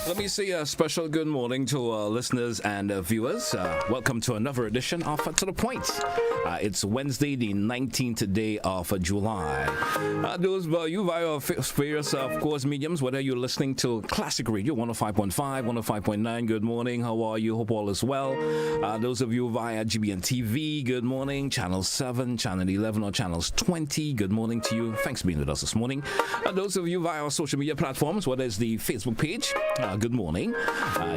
Let me say a special good morning to our listeners and viewers. Welcome to another edition of To The Point. It's Wednesday, the 19th day of July. Those you via various, of course, mediums, whether you're listening to Classic Radio 105.5, 105.9, good morning. How are you? Hope all is well. Those of you via GBN TV, good morning. Channel 7, Channel 11, or Channels 20, good morning to you. Thanks for being with us this morning. Those of you via our social media platforms, whether it's the Facebook page, good morning.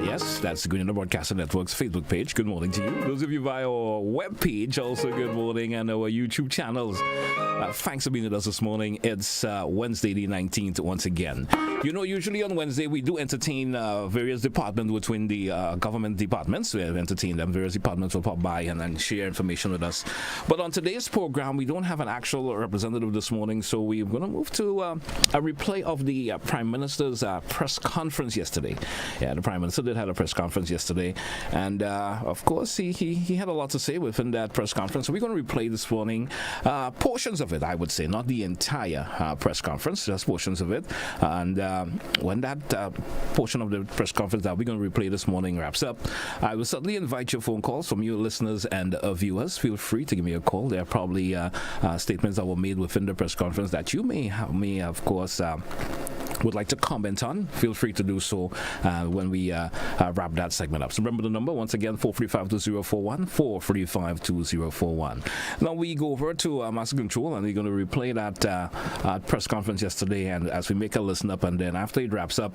Yes, that's the Green Broadcasting Network's Facebook page. Good morning to you. Those of you via our web page, also good morning, and our YouTube channels. Thanks for being with us this morning. It's Wednesday the 19th once again. You know, usually on Wednesday we do entertain various departments within the government departments. We entertain them. Various departments will pop by and share information with us. But on today's program, we don't have an actual representative this morning, so we're going to move to a replay of the Prime Minister's press conference yesterday. Yeah, the Prime Minister did have a press conference yesterday, and of course he had a lot to say within that press conference. So we're going to replay this morning portions of it, I would say, not the entire press conference, just portions of it. And when that portion of the press conference that we're going to replay this morning wraps up, I will certainly invite your phone calls from you listeners and viewers. Feel free to give me a call. There are probably statements that were made within the press conference that you may of course would like to comment on. Feel free to do so when we wrap that segment up. So remember the number once again, 435-2041, 435-2041. Now we go over to Master Control, and we're going to replay that press conference yesterday, and as we make a listen up, and then after it wraps up,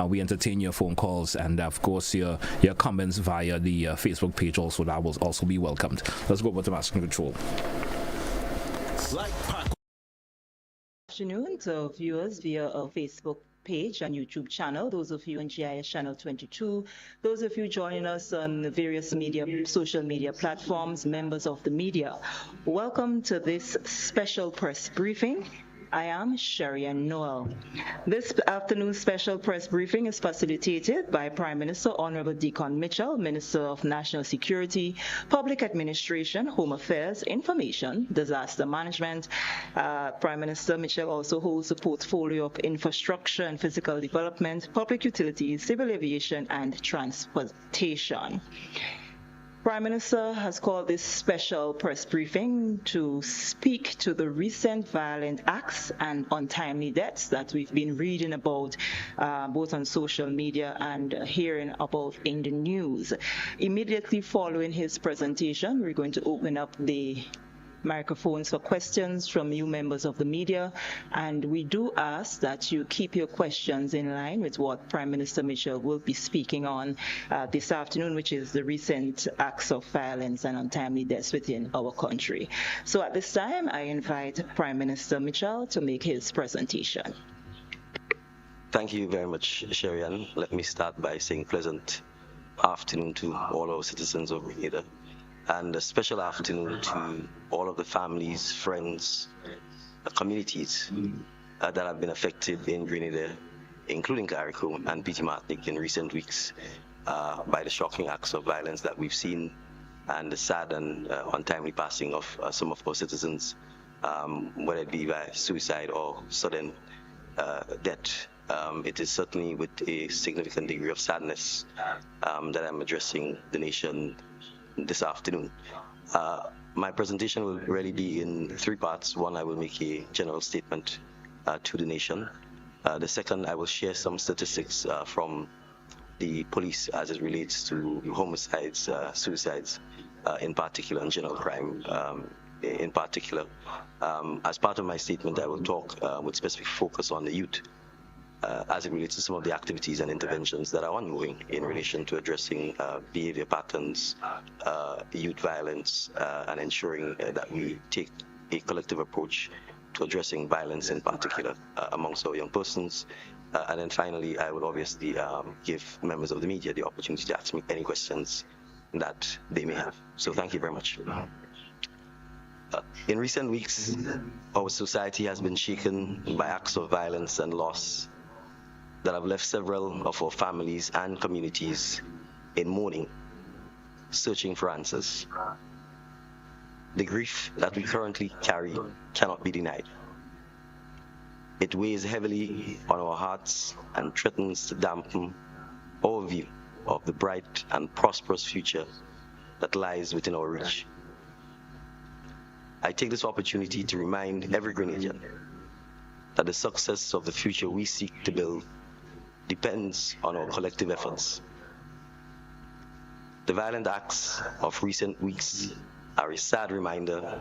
we entertain your phone calls and of course your comments via the Facebook page also. That will also be welcomed. Let's go over to Master Control. Afternoon to viewers via our Facebook page and YouTube channel, those of you on GIS channel 22, those of you joining us on the various social media platforms, members of the media. Welcome to this special press briefing. I am Sherry-Ann Noel. This afternoon's special press briefing is facilitated by Prime Minister Honorable Deacon Mitchell, Minister of National Security, Public Administration, Home Affairs, Information, Disaster Management. Prime Minister Mitchell also holds a portfolio of infrastructure and physical development, public utilities, civil aviation, and transportation. Prime Minister has called this special press briefing to speak to the recent violent acts and untimely deaths that we've been reading about both on social media and hearing about in the news. Immediately following his presentation, we're going to open up the microphones for questions from you members of the media, and we do ask that you keep your questions in line with what Prime Minister Mitchell will be speaking on this afternoon, which is the recent acts of violence and untimely deaths within our country. So at this time, I invite Prime Minister Mitchell to make his presentation. Thank you very much, Sherry-Ann. Let me start by saying pleasant afternoon to all our citizens of Grenada, and a special afternoon to all of the families, friends, communities that have been affected in Grenada, including CARICOM and PT Martinique in recent weeks by the shocking acts of violence that we've seen, and the sad and untimely passing of some of our citizens, whether it be by suicide or sudden death. It is certainly with a significant degree of sadness that I'm addressing the nation this afternoon. My presentation will really be in three parts. One, I will make a general statement to the nation. The second, I will share some statistics from the police as it relates to homicides, suicides in particular, and general crime in particular. As part of my statement, I will talk with specific focus on the youth as it relates to some of the activities and interventions that are ongoing in relation to addressing behavior patterns, youth violence, and ensuring that we take a collective approach to addressing violence in particular amongst our young persons. And then finally, I will obviously give members of the media the opportunity to ask me any questions that they may have. So thank you very much. In recent weeks, our society has been shaken by acts of violence and loss that have left several of our families and communities in mourning, searching for answers. The grief that we currently carry cannot be denied. It weighs heavily on our hearts and threatens to dampen our view of the bright and prosperous future that lies within our reach. I take this opportunity to remind every Grenadian that the success of the future we seek to build depends on our collective efforts. The violent acts of recent weeks are a sad reminder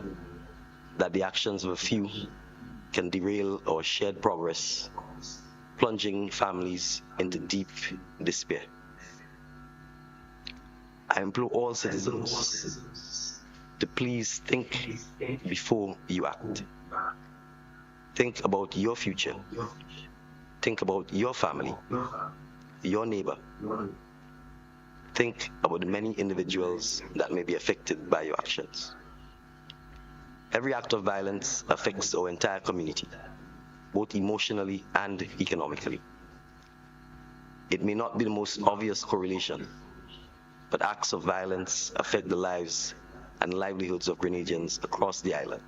that the actions of a few can derail our shared progress, plunging families into deep despair. I implore all citizens to please think before you act. Think about your future. Think about your family, your neighbor. Think about the many individuals that may be affected by your actions. Every act of violence affects our entire community, both emotionally and economically. It may not be the most obvious correlation, but acts of violence affect the lives and livelihoods of Grenadians across the island.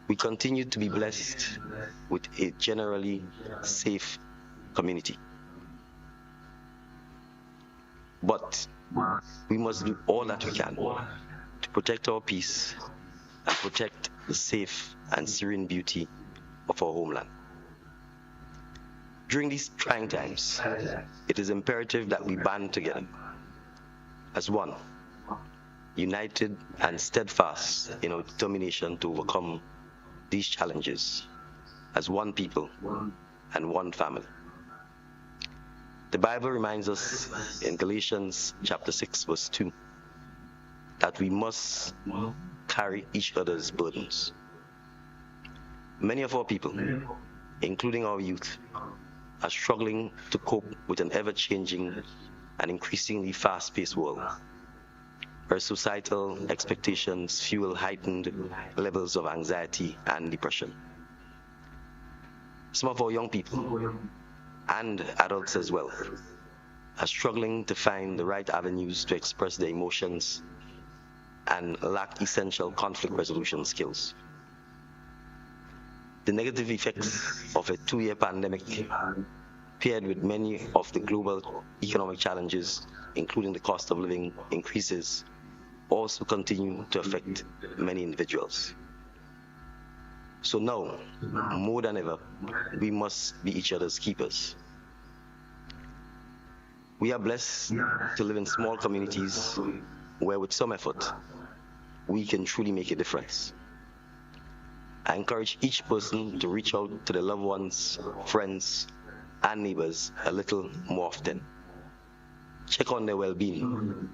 We continue to be blessed with a generally safe community. But we must do all that we can to protect our peace and protect the safe and serene beauty of our homeland. During these trying times, it is imperative that we band together as one, united and steadfast in our determination to overcome these challenges as one people and one family. The Bible reminds us in Galatians chapter 6 verse 2 that we must carry each other's burdens. Many of our people, including our youth, are struggling to cope with an ever-changing and increasingly fast-paced world, where societal expectations fuel heightened levels of anxiety and depression. Some of our young people, and adults as well, are struggling to find the right avenues to express their emotions and lack essential conflict resolution skills. The negative effects of a 2-year pandemic, paired with many of the global economic challenges, including the cost of living increases, also continue to affect many individuals. So now, more than ever, we must be each other's keepers. We are blessed to live in small communities where, with some effort, we can truly make a difference. I encourage each person to reach out to their loved ones, friends, and neighbors a little more often. Check on their well-being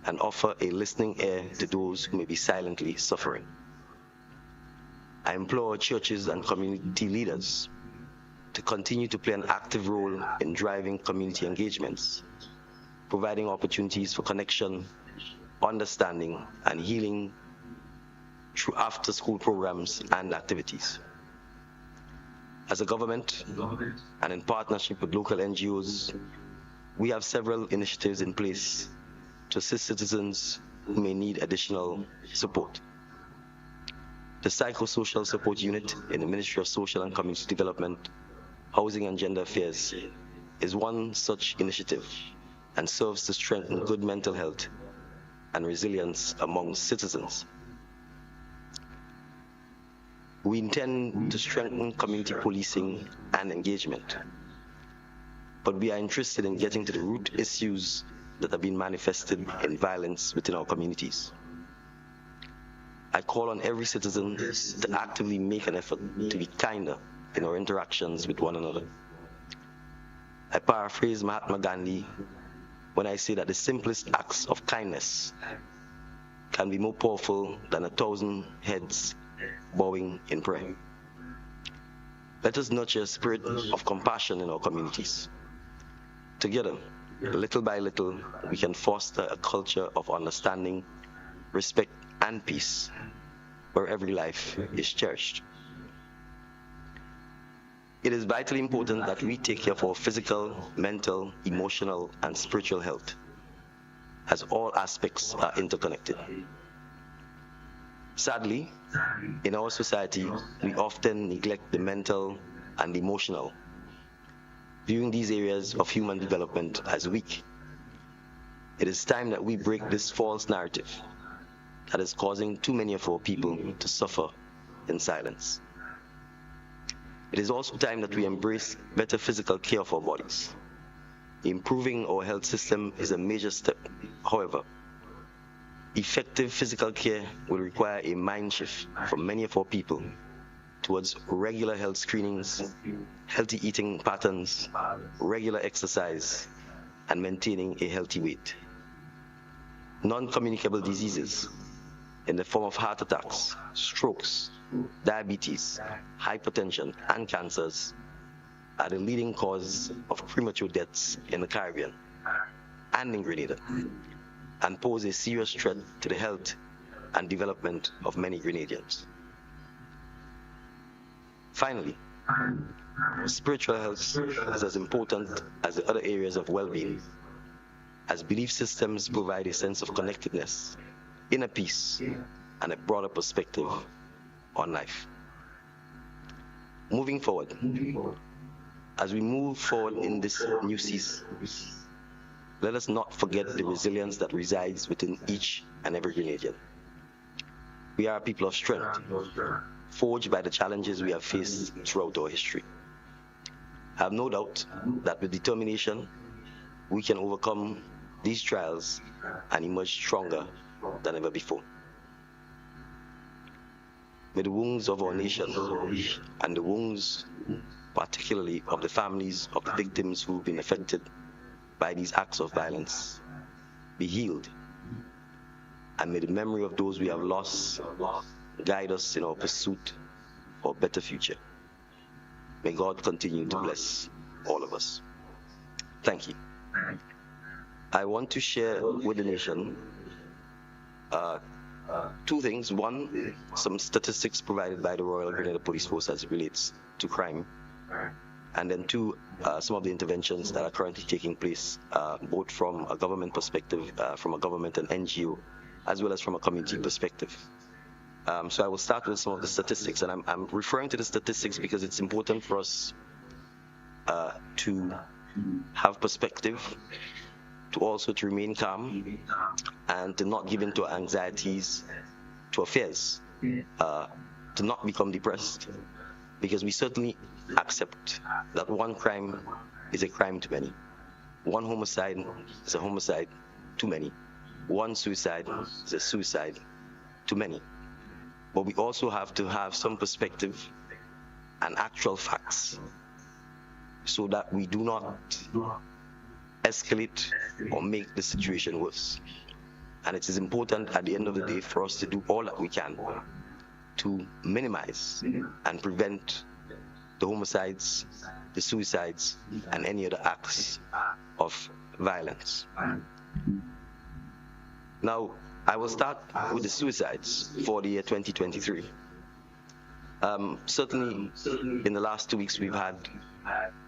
and offer a listening ear to those who may be silently suffering. I implore churches and community leaders to continue to play an active role in driving community engagements, providing opportunities for connection, understanding, and healing through after-school programs and activities. As a government, and in partnership with local NGOs, we have several initiatives in place to assist citizens who may need additional support. The Psychosocial Support Unit in the Ministry of Social and Community Development, Housing and Gender Affairs is one such initiative and serves to strengthen good mental health and resilience among citizens. We intend to strengthen community policing and engagement, but we are interested in getting to the root issues that have been manifested in violence within our communities. I call on every citizen to actively make an effort to be kinder in our interactions with one another. I paraphrase Mahatma Gandhi when I say that the simplest acts of kindness can be more powerful than 1,000 heads bowing in prayer. Let us nurture a spirit of compassion in our communities. Together, little by little, we can foster a culture of understanding, respect, and peace, where every life is cherished. It is vitally important that we take care of our physical, mental, emotional, and spiritual health, as all aspects are interconnected. Sadly, in our society, we often neglect the mental and emotional, viewing these areas of human development as weak. It is time that we break this false narrative that is causing too many of our people to suffer in silence. It is also time that we embrace better physical care of our bodies. Improving our health system is a major step. However, effective physical care will require a mind shift from many of our people towards regular health screenings, healthy eating patterns, regular exercise, and maintaining a healthy weight. Non-communicable diseases in the form of heart attacks, strokes, diabetes, hypertension, and cancers are the leading cause of premature deaths in the Caribbean and in Grenada, and pose a serious threat to the health and development of many Grenadians. Finally, spiritual health is as important as the other areas of well-being, as belief systems provide a sense of connectedness, inner peace, and a broader perspective on life. Moving forward, as we move forward in this new season, let us not forget the resilience that resides within each and every Grenadian. We are a people of strength, forged by the challenges we have faced throughout our history. I have no doubt that with determination, we can overcome these trials and emerge stronger than ever before. May the wounds of our nation and the wounds, particularly of the families of the victims who've been affected by these acts of violence, be healed. And may the memory of those we have lost guide us in our pursuit for a better future. May God continue to bless all of us. Thank you. I want to share with the nation two things. One, some statistics provided by the Royal Grenada Police Force as it relates to crime. And then two, some of the interventions that are currently taking place, both from a government perspective, from a government and NGO, as well as from a community perspective. So I will start with some of the statistics, and I'm referring to the statistics because it's important for us to have perspective, to also to remain calm, and to not give in to anxieties, to our fears, to not become depressed, because we certainly accept that one crime is a crime too many. One homicide is a homicide too many. One suicide is a suicide too many. But we also have to have some perspective and actual facts so that we do not escalate or make the situation worse. And it is important at the end of the day for us to do all that we can to minimize and prevent the homicides, the suicides, and any other acts of violence. Now, I will start with the suicides for the year 2023. Certainly, in the last 2 weeks, we've had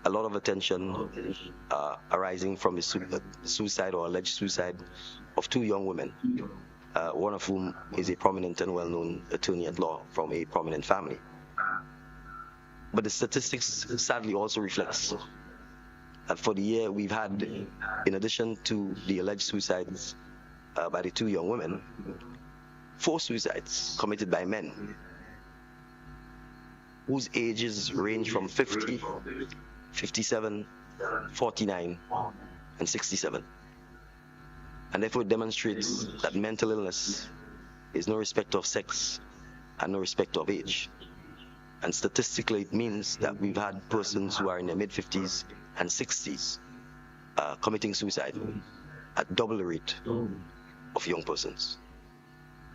a lot of attention arising from the suicide or alleged suicide of two young women, one of whom is a prominent and well-known attorney at law from a prominent family. But the statistics sadly also reflects that for the year we've had, in addition to the alleged suicides by the two young women, 4 suicides committed by men whose ages range from 50, 57, 49, and 67. And therefore it demonstrates that mental illness is no respect of sex and no respect of age. And statistically, it means that we've had persons who are in their mid-50s and 60s committing suicide at double the rate of young persons.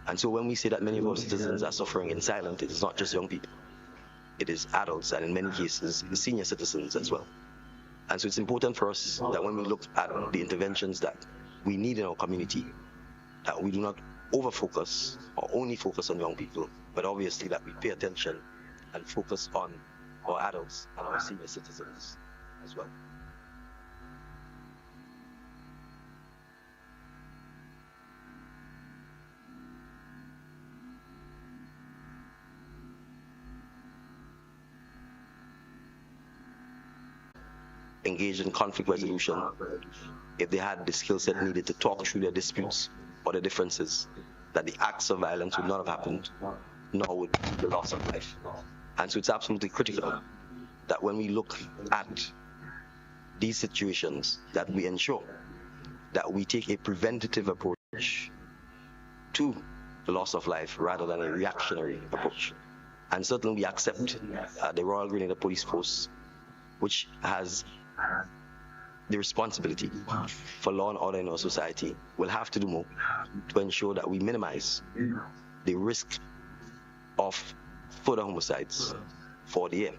And so when we say that many of our citizens are suffering in silence, it is not just young people. It is adults, and in many cases, senior citizens as well. And so it's important for us that when we look at the interventions that we need in our community, that we do not over-focus or only focus on young people, but obviously that we pay attention and focus on our adults and our senior citizens as well. engaged in conflict resolution, if they had the skill set needed to talk through their disputes or their differences, that the acts of violence would not have happened, nor would the loss of life. And so it's absolutely critical that when we look at these situations, that we ensure that we take a preventative approach to the loss of life rather than a reactionary approach. And certainly we accept the Royal Grenada Police Force, which has the responsibility for law and order in our society, will have to do more to ensure that we minimize the risk of further homicides for the year.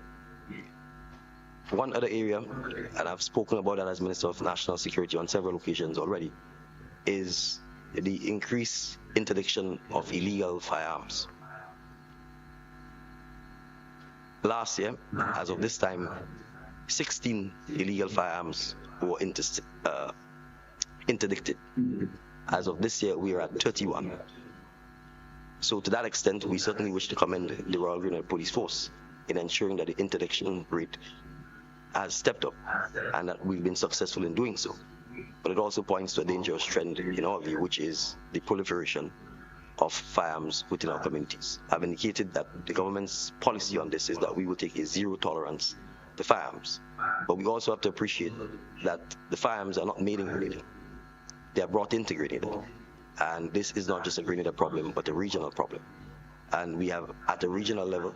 One other area, and I've spoken about that as Minister of National Security on several occasions already, is the increased interdiction of illegal firearms. Last year, as of this time, 16 illegal firearms were interdicted. As of this year, we are at 31. So to that extent, we certainly wish to commend the Royal Grenada Police Force in ensuring that the interdiction rate has stepped up and that we've been successful in doing so. But it also points to a dangerous trend in our view, which is the proliferation of firearms within our communities. I've indicated that the government's policy on this is that we will take a zero tolerance to firearms. But we also have to appreciate that the firearms are not made in Grenada. They are brought into Grenada. And this is not just a Grenada problem, but a regional problem. And we have, at a regional level,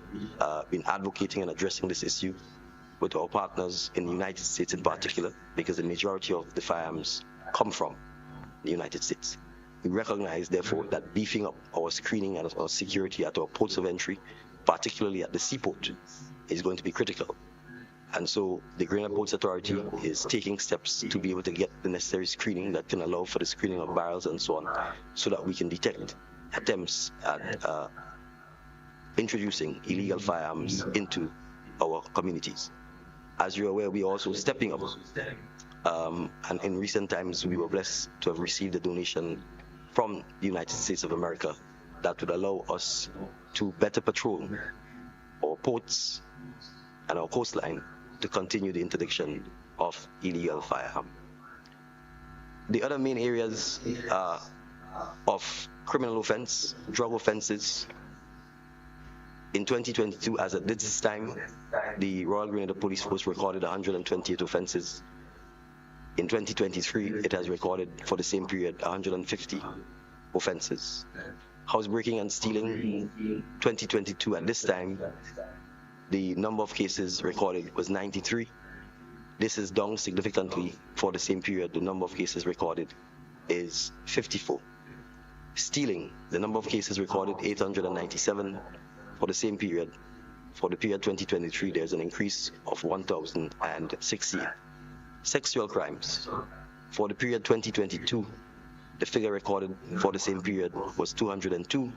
been advocating and addressing this issue with our partners in the United States in particular, because the majority of the firearms come from the United States. We recognize, therefore, that beefing up our screening and our security at our ports of entry, particularly at the seaport, is going to be critical. And so the Grenada Ports Authority is taking steps to be able to get the necessary screening that can allow for the screening of barrels and so on, so that we can detect attempts at introducing illegal firearms into our communities. As you're aware, we are also stepping up. And in recent times, we were blessed to have received a donation from the United States of America that would allow us to better patrol our ports and our coastline to continue the interdiction of illegal firearms. The other main areas of criminal offense, drug offenses. In 2022, as at this time, the Royal Grenada Police Force recorded 128 offenses. In 2023, it has recorded for the same period 150 offenses. Housebreaking and stealing, 2022 at this time, the number of cases recorded was 93. This is down significantly for the same period. The number of cases recorded is 54. Stealing, the number of cases recorded 897 for the same period. For the period 2023, there's an increase of 1,060. Sexual crimes, for the period 2022, the figure recorded for the same period was 202.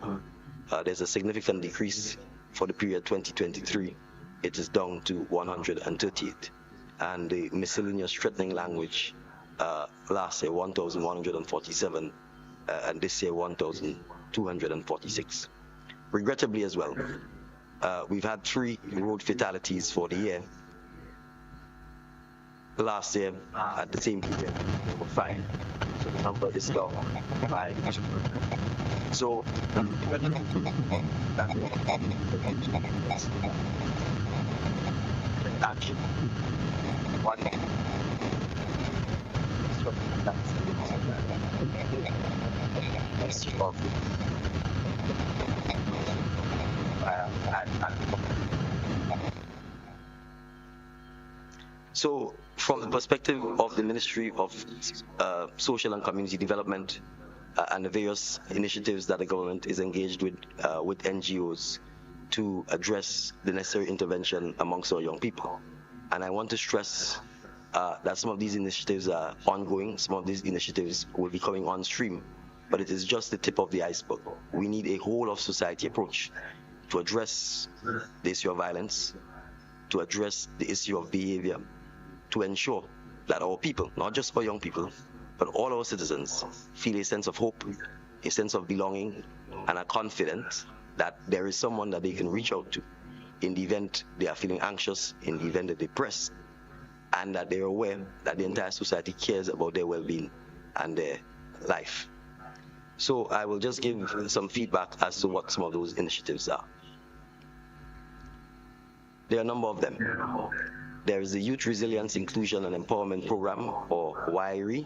There's a significant decrease for the period 2023. It is down to 138. And the miscellaneous threatening language, last year 1,147, and this year 1,246. Regrettably as well, we've had 3 road fatalities for the year. Last year, at the same period, there were 5. So the number is down 5. So, action. One. So, from the perspective of the Ministry of Social and Community Development and the various initiatives that the government is engaged with NGOs to address the necessary intervention amongst our young people. And I want to stress that some of these initiatives are ongoing, some of these initiatives will be coming on stream, but it is just the tip of the iceberg. We need a whole of society approach to address the issue of violence, to address the issue of behavior, to ensure that our people, not just our young people, but all our citizens feel a sense of hope, a sense of belonging, and are confident that there is someone that they can reach out to in the event they are feeling anxious, in the event that they're depressed, and that they're aware that the entire society cares about their well-being and their life. So I will just give some feedback as to what some of those initiatives are. There are a number of them. There is the Youth Resilience, Inclusion and Empowerment Program, or YRE.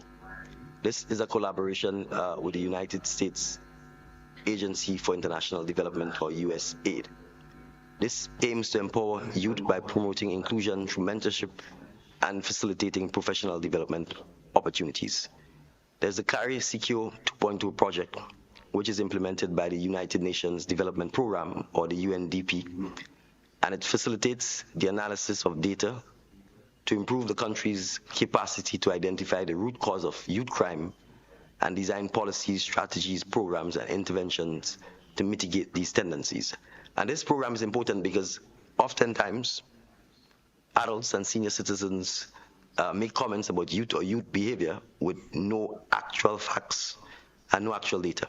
This is a collaboration with the United States Agency for International Development, or USAID. This aims to empower youth by promoting inclusion through mentorship and facilitating professional development opportunities. There's the CARI CQ 2.0 project, which is implemented by the United Nations Development Program, or the UNDP, and it facilitates the analysis of data to improve the country's capacity to identify the root cause of youth crime and design policies, strategies, programs, and interventions to mitigate these tendencies. And this program is important because oftentimes adults and senior citizens make comments about youth or youth behavior with no actual facts and no actual data.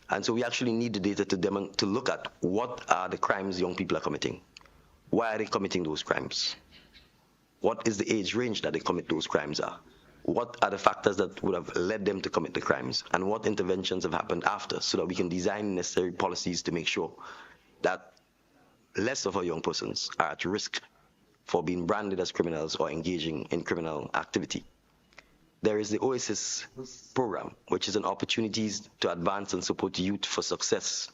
And so we actually need the data to look at what are the crimes young people are committing. Why are they committing those crimes? What is the age range that they commit those crimes are? What are the factors that would have led them to commit the crimes? And what interventions have happened after, so that we can design necessary policies to make sure that less of our young persons are at risk for being branded as criminals or engaging in criminal activity. There is the OASIS program, which is an opportunities to advance and support youth for success.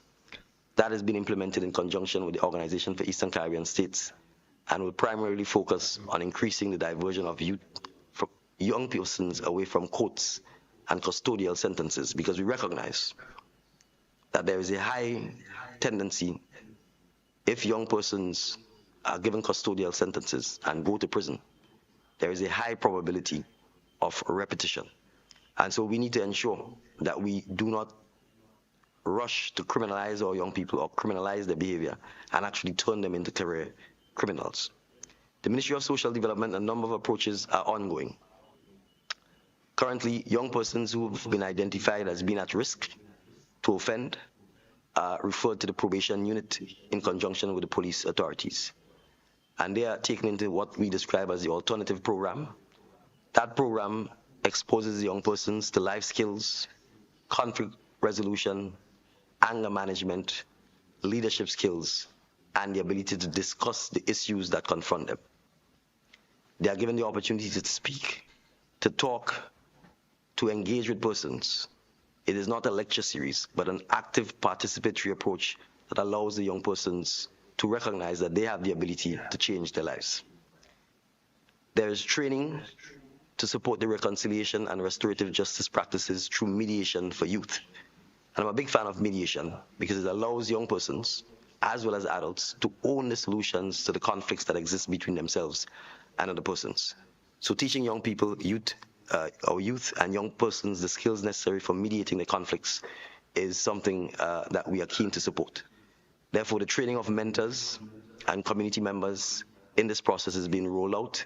That has been implemented in conjunction with the Organization for Eastern Caribbean States and will primarily focus on increasing the diversion of youth, from young persons away from courts and custodial sentences, because we recognize that there is a high tendency, if young persons are given custodial sentences and go to prison, there is a high probability of repetition. And so we need to ensure that we do not rush to criminalize our young people or criminalize their behavior and actually turn them into career criminals. The Ministry of Social Development, a number of approaches are ongoing. Currently, young persons who have been identified as being at risk to offend are referred to the probation unit in conjunction with the police authorities. And they are taken into what we describe as the alternative program. That program exposes young persons to life skills, conflict resolution, anger management, leadership skills, and the ability to discuss the issues that confront them. They are given the opportunity to speak, to talk, to engage with persons. It is not a lecture series, but an active participatory approach that allows the young persons to recognize that they have the ability to change their lives. There is training to support the reconciliation and restorative justice practices through mediation for youth. And I'm a big fan of mediation because it allows young persons, as well as adults, to own the solutions to the conflicts that exist between themselves and other persons. So teaching young people, youth and young persons the skills necessary for mediating the conflicts is something that we are keen to support. Therefore, the training of mentors and community members in this process is being rolled out,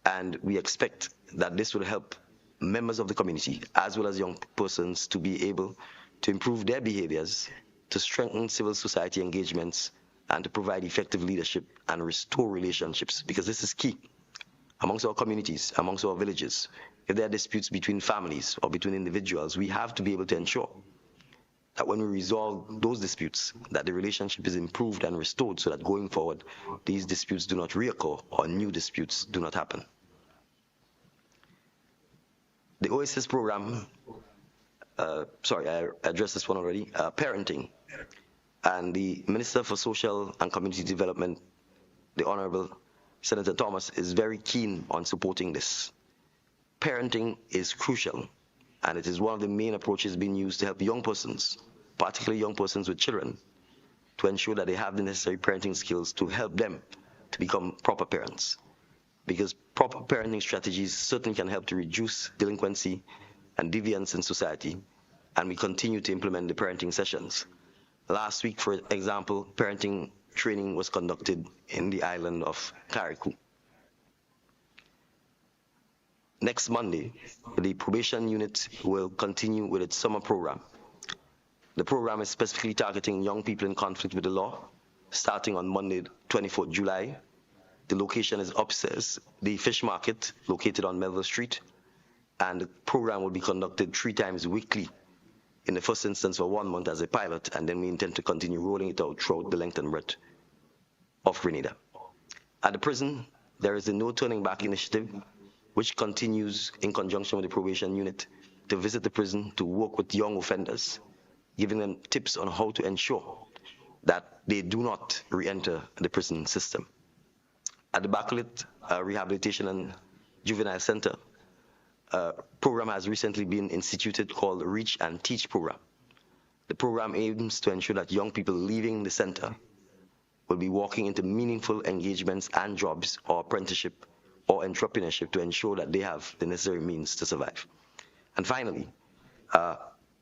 and we expect that this will help members of the community, as well as young persons, to be able to improve their behaviors, to strengthen civil society engagements, and to provide effective leadership and restore relationships, because this is key amongst our communities, amongst our villages. If there are disputes between families or between individuals, we have to be able to ensure that when we resolve those disputes, that the relationship is improved and restored, so that going forward, these disputes do not reoccur or new disputes do not happen. The OASIS program, I addressed this one already, parenting. And the Minister for Social and Community Development, the Honorable Senator Thomas, is very keen on supporting this. Parenting is crucial, and it is one of the main approaches being used to help young persons, particularly young persons with children, to ensure that they have the necessary parenting skills to help them to become proper parents. Because proper parenting strategies certainly can help to reduce delinquency and deviance in society, and we continue to implement the parenting sessions. Last week, for example, parenting training was conducted in the island of Carriacou. Next Monday, the probation unit will continue with its summer program. The program is specifically targeting young people in conflict with the law, starting on Monday, 24th July, The location is upstairs, the fish market located on Melville Street, and the program will be conducted 3 times weekly, in the first instance for 1 month as a pilot, and then we intend to continue rolling it out throughout the length and breadth of Grenada. At the prison, there is the No Turning Back initiative, which continues in conjunction with the probation unit to visit the prison, to work with young offenders, giving them tips on how to ensure that they do not re-enter the prison system. At the Bacolod Rehabilitation and Juvenile Center, a program has recently been instituted called the Reach and Teach program. The program aims to ensure that young people leaving the center will be walking into meaningful engagements and jobs or apprenticeship or entrepreneurship to ensure that they have the necessary means to survive. And finally,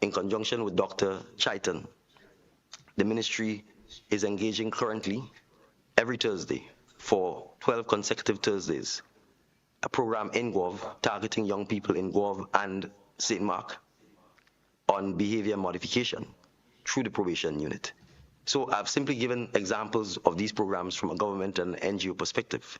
in conjunction with Dr. Chaitan, the ministry is engaging currently every Thursday for 12 consecutive Thursdays, a program in Guave targeting young people in Guave and St. Mark on behavior modification through the probation unit. So I've simply given examples of these programs from a government and NGO perspective,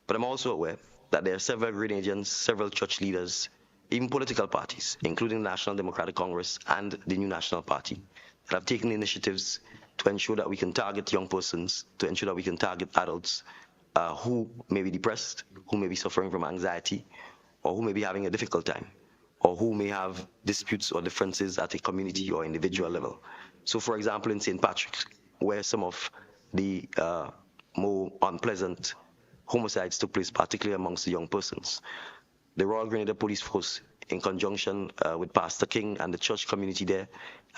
but I'm also aware that there are several Grenadians, several church leaders, even political parties, including the National Democratic Congress and the New National Party, that have taken initiatives to ensure that we can target young persons, to ensure that we can target adults who may be depressed, who may be suffering from anxiety, or who may be having a difficult time, or who may have disputes or differences at a community or individual level. So, for example, in St. Patrick's, where some of the more unpleasant homicides took place, particularly amongst the young persons, the Royal Grenada Police Force, in conjunction with Pastor King and the church community there,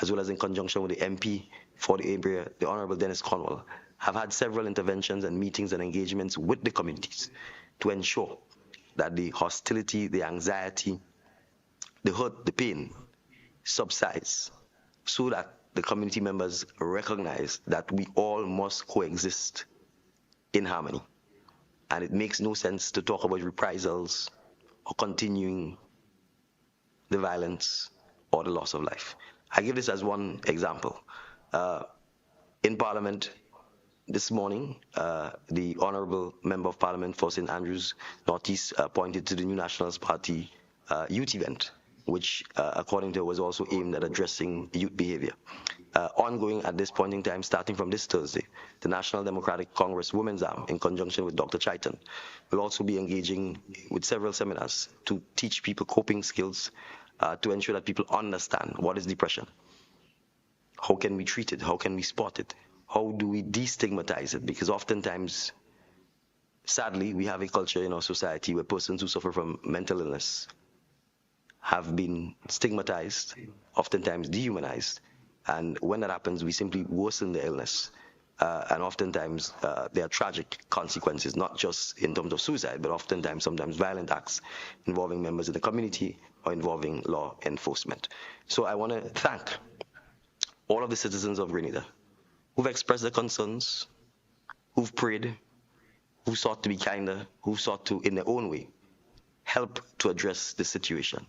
as well as in conjunction with the MP for the area, the Honorable Dennis Cornwall, have had several interventions and meetings and engagements with the communities to ensure that the hostility, the anxiety, the hurt, the pain subsides, so that the community members recognize that we all must coexist in harmony. And it makes no sense to talk about reprisals or continuing the violence or the loss of life. I give this as one example. In Parliament this morning, the Honourable Member of Parliament for St. Andrews Northeast pointed to the New Nationals Party youth event, which, according to her, was also aimed at addressing youth behavior. Ongoing at this point in time, starting from this Thursday, the National Democratic Congress Women's Arm, in conjunction with Dr. Chaitan, will also be engaging with several seminars to teach people coping skills, to ensure that people understand what is depression. How can we treat it? How can we spot it? How do we destigmatize it? Because oftentimes, sadly, we have a culture in our society where persons who suffer from mental illness have been stigmatized, oftentimes dehumanized, and when that happens, we simply worsen the illness. And oftentimes, there are tragic consequences, not just in terms of suicide, but oftentimes, sometimes violent acts involving members of the community or involving law enforcement. So I want to thank all of the citizens of Grenada who've expressed their concerns, who've prayed, who sought to be kinder, who sought to, in their own way, help to address the situation.